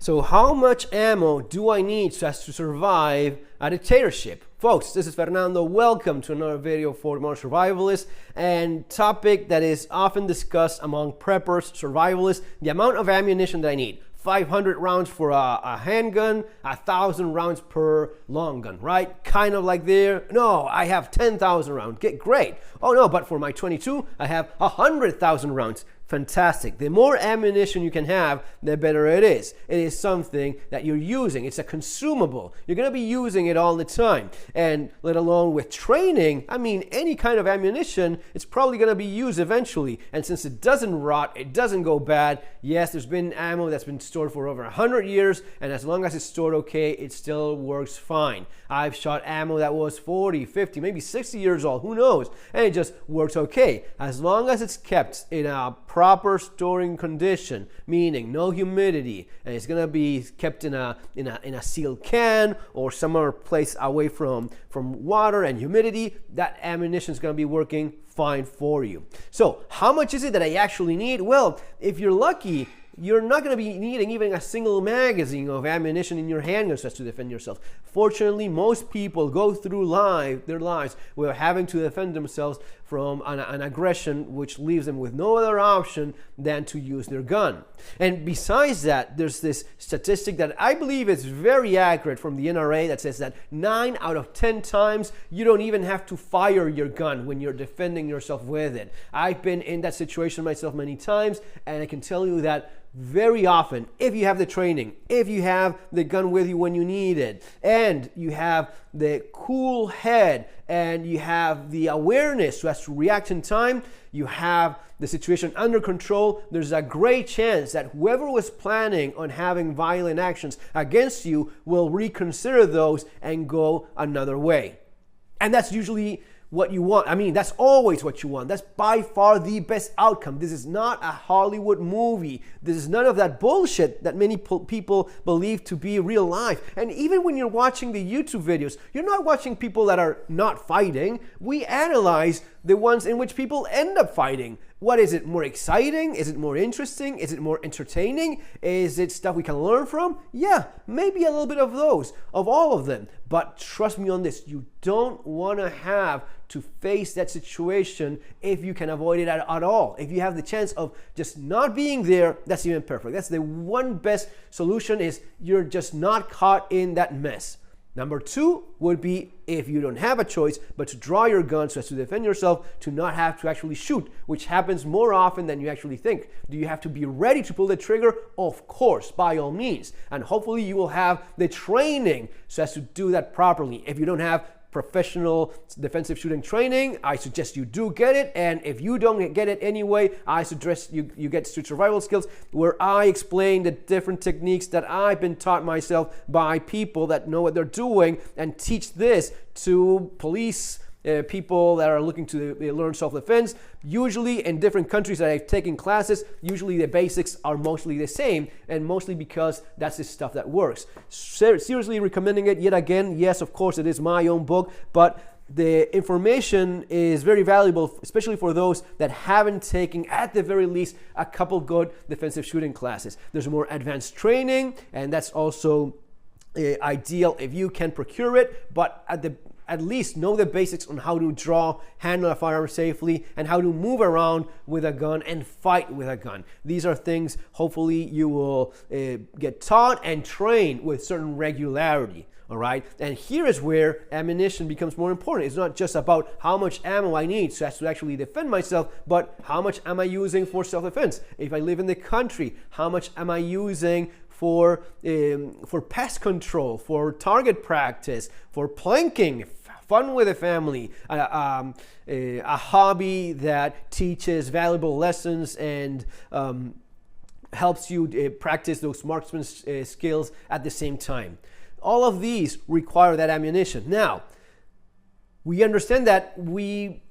So how much ammo do I need to survive a dictatorship? Folks, this is Fernando. Welcome to another video for modern survivalists, and topic that is often discussed among preppers, survivalists, the amount of ammunition that I need. 500 rounds for a handgun, 1,000 rounds per long gun, right? Kind of like there. No, I have 10,000 rounds. Great. Oh no, but for my 22, I have 100,000 rounds. Fantastic. The more ammunition you can have, the better it is. It is something that you're using. It's a consumable. You're going to be using it all the time. And let alone with training, I mean, any kind of ammunition, it's probably going to be used eventually. And since it doesn't rot, it doesn't go bad. Yes, there's been ammo that's been stored for over 100 years, and as long as it's stored okay, it still works fine. I've shot ammo that was 40, 50, maybe 60 years old, who knows? And it just works okay. As long as it's kept in a proper storing condition, meaning no humidity, and it's gonna be kept in a sealed can or somewhere place away from water and humidity, that ammunition is gonna be working fine for you. So how much is it that I actually need? Well, if you're lucky, you're not going to be needing even a single magazine of ammunition in your handgun just to defend yourself. Fortunately, most people go through their lives without having to defend themselves from an aggression, which leaves them with no other option than to use their gun. And besides that, there's this statistic that I believe is very accurate from the NRA that says that 9 out of 10 times you don't even have to fire your gun when you're defending yourself with it. I've been in that situation myself many times, and I can tell you that very often, if you have the training, if you have the gun with you when you need it, and you have the cool head, and you have the awareness so as to react in time, you have the situation under control, there's a great chance that whoever was planning on having violent actions against you will reconsider those and go another way. And that's usually what you want. I mean, that's always what you want. That's by far the best outcome. This is not a Hollywood movie. This is none of that bullshit that many people believe to be real life. And even when you're watching the YouTube videos, you're not watching people that are not fighting. We analyze the ones in which people end up fighting. What is it? More exciting? Is it more interesting? Is it more entertaining? Is it stuff we can learn from? Yeah, maybe a little bit of those, of all of them. But trust me on this, you don't want to have to face that situation if you can avoid it at all. If you have the chance of just not being there, that's even perfect. That's the one best solution, is you're just not caught in that mess. Number 2 would be, if you don't have a choice but to draw your gun so as to defend yourself, to not have to actually shoot, which happens more often than you actually think. Do you have to be ready to pull the trigger? Of course, by all means. And hopefully you will have the training so as to do that properly. If you don't have professional defensive shooting training, I suggest you do get it. And if you don't get it anyway, I suggest you get street survival skills, where I explain the different techniques that I've been taught myself by people that know what they're doing, and teach this to police people that are looking to learn self-defense. Usually in different countries that I've taken classes, usually the basics are mostly the same, and mostly because that's the stuff that works. Seriously recommending it yet again. Yes, of course, it is my own book, but the information is very valuable, especially for those that haven't taken, at the very least, a couple good defensive shooting classes. There's more advanced training, and that's also ideal if you can procure it, but at least know the basics on how to draw, handle a firearm safely, and how to move around with a gun and fight with a gun. These are things hopefully you will get taught and trained with certain regularity. All right, and here is where ammunition becomes more important. It's not just about how much ammo I need so as to actually defend myself, but how much am I using for self-defense? If I live in the country, how much am I using for pest control, for target practice, for planking, fun with the family, a hobby that teaches valuable lessons and helps you practice those marksman skills at the same time. All of these require that ammunition. Now, we understand that we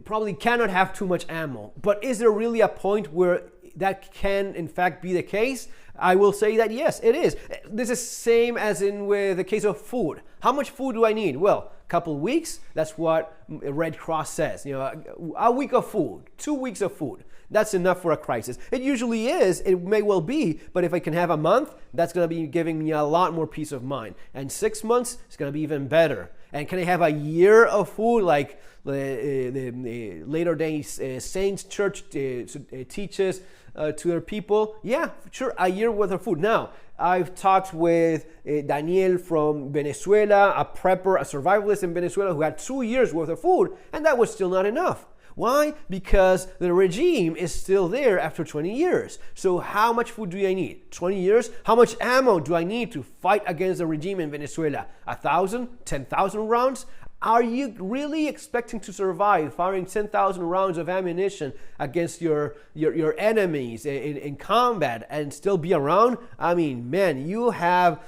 probably cannot have too much ammo, but is there really a point where that can in fact be the case? I will say that yes, it is. This is same as in with the case of food. How much food do I need? Well, a couple weeks, that's what Red Cross says. You know, a week of food, 2 weeks of food. That's enough for a crisis. It usually is. It may well be. But if I can have a month, that's going to be giving me a lot more peace of mind. And 6 months, it's going to be even better. And can I have a year of food like the Latter Day Saints Church teaches to their people? Yeah, sure, a year worth of food. Now, I've talked with Daniel from Venezuela, a prepper, a survivalist in Venezuela who had 2 years worth of food, and that was still not enough. Why? Because the regime is still there after 20 years. So how much food do I need? 20 years? How much ammo do I need to fight against the regime in Venezuela? 1,000? 10,000 rounds? Are you really expecting to survive firing 10,000 rounds of ammunition against your enemies in combat and still be around? I mean, man, you have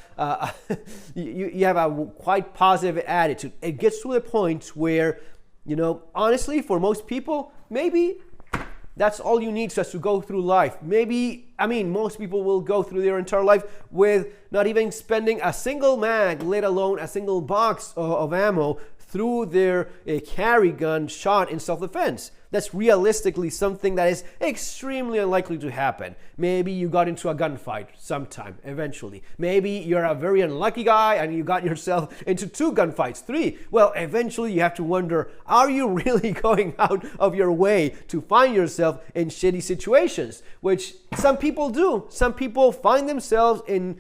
you have a quite positive attitude. It gets to the point where, honestly, for most people, maybe that's all you need just to go through life. Most people will go through their entire life with not even spending a single mag, let alone a single box of ammo through their carry gun shot in self-defense. That's realistically something that is extremely unlikely to happen. Maybe you got into a gunfight sometime, eventually. Maybe you're a very unlucky guy and you got yourself into 2 gunfights, 3. Well, eventually you have to wonder, are you really going out of your way to find yourself in shitty situations? Which some people do. Some people find themselves in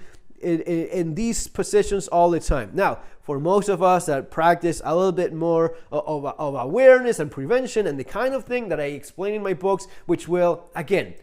these positions all the time. Now, for most of us that practice a little bit more of awareness and prevention and the kind of thing that I explain in my books, which will, again,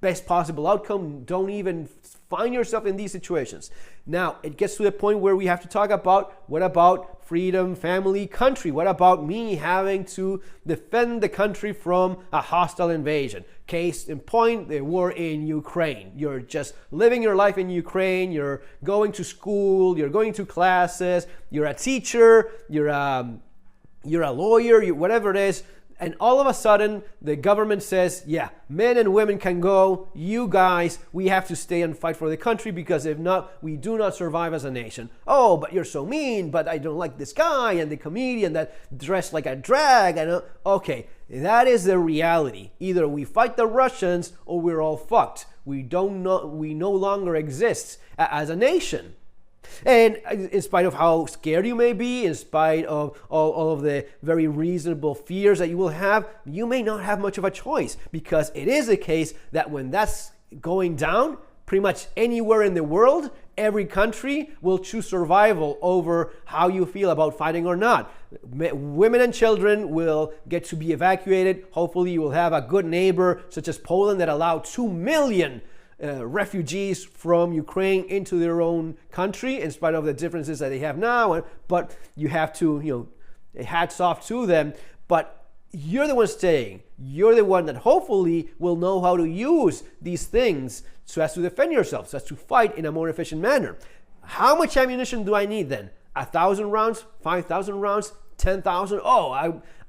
best possible outcome, don't even find yourself in these situations. Now, it gets to the point where we have to talk about, what about freedom, family, country? What about me having to defend the country from a hostile invasion? Case in point, the war in Ukraine. You're just living your life in Ukraine. You're going to school. You're going to classes. You're a teacher. You're a lawyer. Whatever it is. And all of a sudden, the government says, yeah, men and women can go. You guys, we have to stay and fight for the country because if not, we do not survive as a nation. Oh, but you're so mean, but I don't like this guy and the comedian that dressed like a drag. Okay, that is the reality. Either we fight the Russians or we're all fucked. We no longer exist as a nation. And in spite of how scared you may be, in spite of all of the very reasonable fears that you will have, you may not have much of a choice, because it is the case that when that's going down, pretty much anywhere in the world, every country will choose survival over how you feel about fighting or not. Women and children will get to be evacuated. Hopefully you will have a good neighbor such as Poland that allowed 2 million refugees from Ukraine into their own country, in spite of the differences that they have now. But you have to, hats off to them. But you're the one staying. You're the one that hopefully will know how to use these things so as to defend yourself, so as to fight in a more efficient manner. How much ammunition do I need then? 1,000 rounds? 5,000 rounds? 10,000?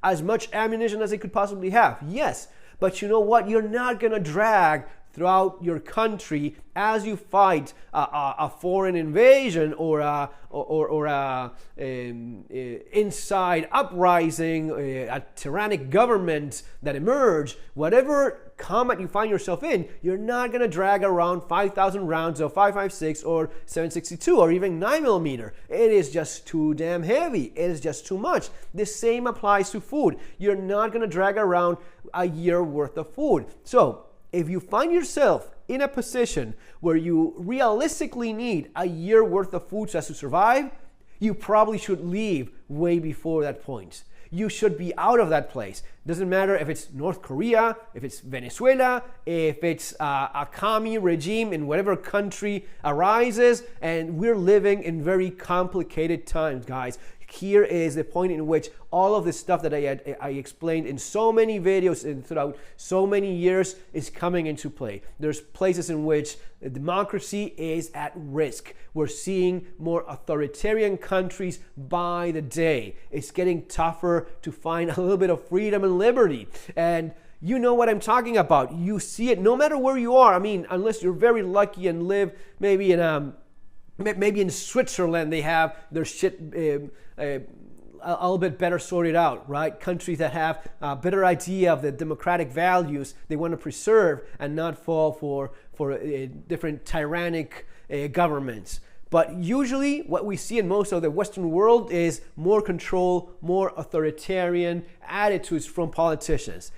As much ammunition as I could possibly have. Yes, but you know what? You're not going to drag throughout your country as you fight a foreign invasion or a inside uprising, a tyrannic government that emerge. Whatever combat you find yourself in, you're not going to drag around 5,000 rounds of 5.56 or 7.62 or even 9mm. It is just too damn heavy. It is just too much. The same applies to food. You're not going to drag around a year worth of food. So if you find yourself in a position where you realistically need a year worth of food just to survive, you probably should leave way before that point. You should be out of that place. Doesn't matter if it's North Korea, if it's Venezuela, if it's a commie regime in whatever country arises, and we're living in very complicated times, guys. Here is the point in which all of this stuff that I explained in so many videos and throughout so many years is coming into play. There's places in which democracy is at risk. We're seeing more authoritarian countries by the day. It's getting tougher to find a little bit of freedom and liberty. And you know what I'm talking about. You see it no matter where you are. I mean, unless you're very lucky and live maybe in Switzerland, they have their shit a little bit better sorted out, right? Countries that have a better idea of the democratic values they want to preserve and not fall for different tyrannic governments. But usually what we see in most of the Western world is more control, more authoritarian attitudes from politicians.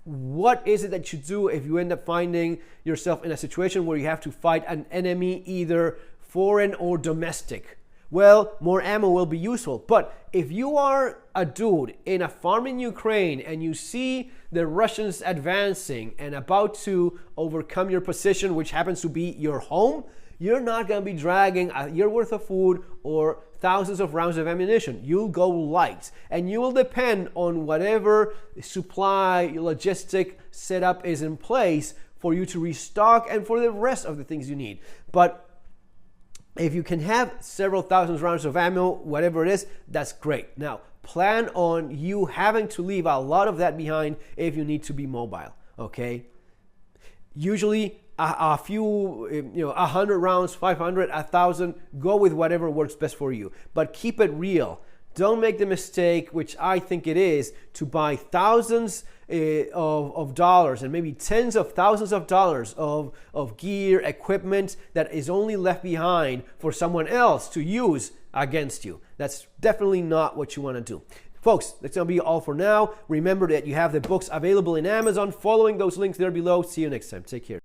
What is it that you do if you end up finding yourself in a situation where you have to fight an enemy, either foreign or domestic? Well, more ammo will be useful. But if you are a dude in a farm in Ukraine and you see the Russians advancing and about to overcome your position, which happens to be your home, you're not going to be dragging a year worth of food or thousands of rounds of ammunition. You'll go light, and you will depend on whatever supply logistic setup is in place for you to restock and for the rest of the things you need. But if you can have several thousand rounds of ammo, whatever it is, that's great. Now, plan on you having to leave a lot of that behind if you need to be mobile, okay? Usually, a few, 100 rounds, 500, 1,000, go with whatever works best for you. But keep it real. Don't make the mistake, which I think it is, to buy thousands of dollars and maybe tens of thousands of dollars of gear, equipment that is only left behind for someone else to use against you. That's definitely not what you want to do. Folks, that's going to be all for now. Remember that you have the books available in Amazon. Following those links there below. See you next time. Take care.